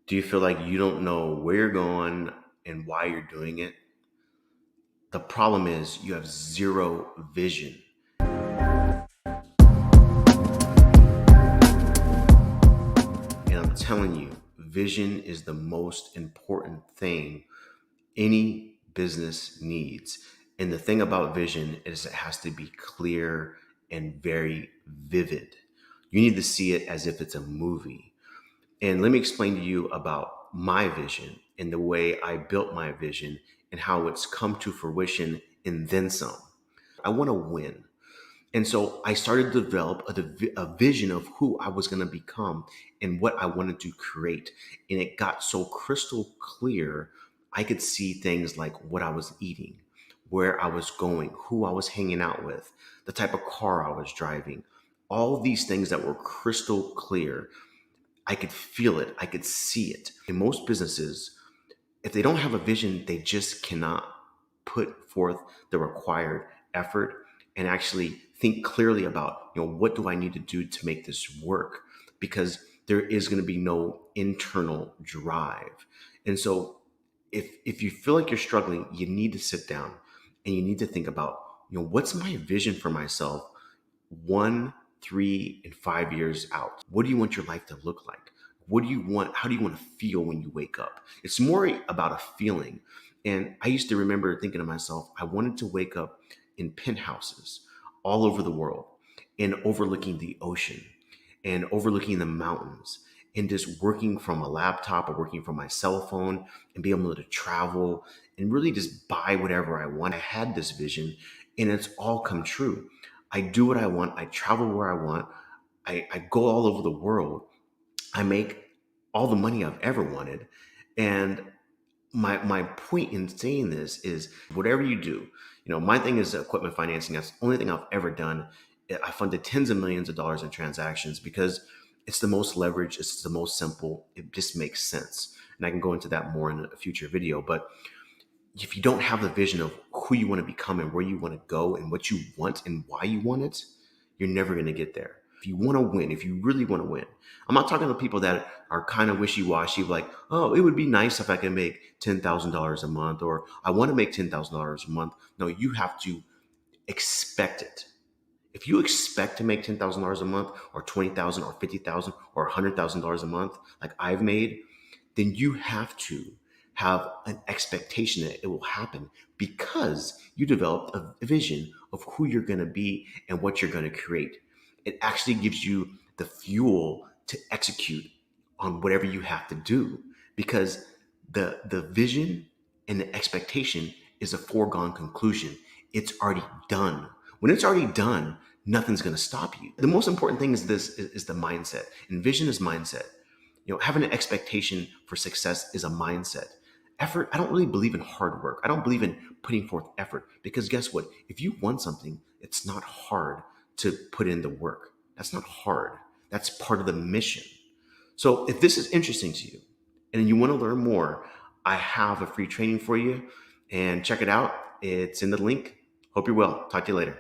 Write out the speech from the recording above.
Do you feel like you don't know where you're going and why you're doing it? The problem is you have zero vision. And I'm telling you, vision is the most important thing any business needs. And the thing about vision is it has to be clear and very vivid. You need to see it as if it's a movie. And let me explain to you about my vision and the way I built my vision and how it's come to fruition and then some. I want to win. And so I started to develop a vision of who I was going to become and what I wanted to create. And it got so crystal clear, I could see things like what I was eating, where I was going, who I was hanging out with, the type of car I was driving, all these things that were crystal clear. I could feel it, I could see it. In most businesses, if they don't have a vision, they just cannot put forth the required effort and actually think clearly about, what do I need to do to make this work? Because there is going to be no internal drive. And so if you feel like you're struggling, you need to sit down and you need to think about, what's my vision for myself 1, 3, and 5 years out? What do you want your life to look like? What do you want? How do you want to feel when you wake up? It's more about a feeling. And I used to remember thinking to myself, I wanted to wake up in penthouses all over the world and overlooking the ocean and overlooking the mountains and just working from a laptop or working from my cell phone and be able to travel and really just buy whatever I want. I had this vision and it's all come true. I do what I want. I travel where I want. I go all over the world. I make all the money I've ever wanted. And my point in saying this is whatever you do, my thing is equipment financing. That's the only thing I've ever done. I funded tens of millions of dollars in transactions because it's the most leverage. It's the most simple. It just makes sense. And I can go into that more in a future video. But if you don't have the vision of who you want to become and where you want to go and what you want and why you want it, you're never going to get there. If you want to win, if you really want to win, I'm not talking to people that are kind of wishy-washy, like, oh, it would be nice if I could make $10,000 a month, or I want to make $10,000 a month. No, you have to expect it. If you expect to make $10,000 a month, or 20,000, or 50,000, or $100,000 a month, like I've made, then you have to have an expectation that it will happen because you developed a vision of who you're going to be and what you're going to create. It actually gives you the fuel to execute on whatever you have to do because the vision and the expectation is a foregone conclusion. It's already done. When it's already done, nothing's going to stop you. The most important thing is the mindset. And vision is mindset. Having an expectation for success is a mindset. Effort, I don't really believe in hard work. I don't believe in putting forth effort because guess what? If you want something, it's not hard to put in the work. That's not hard. That's part of the mission. So if this is interesting to you and you want to learn more, I have a free training for you and check it out. It's in the link. Hope you're well. Talk to you later.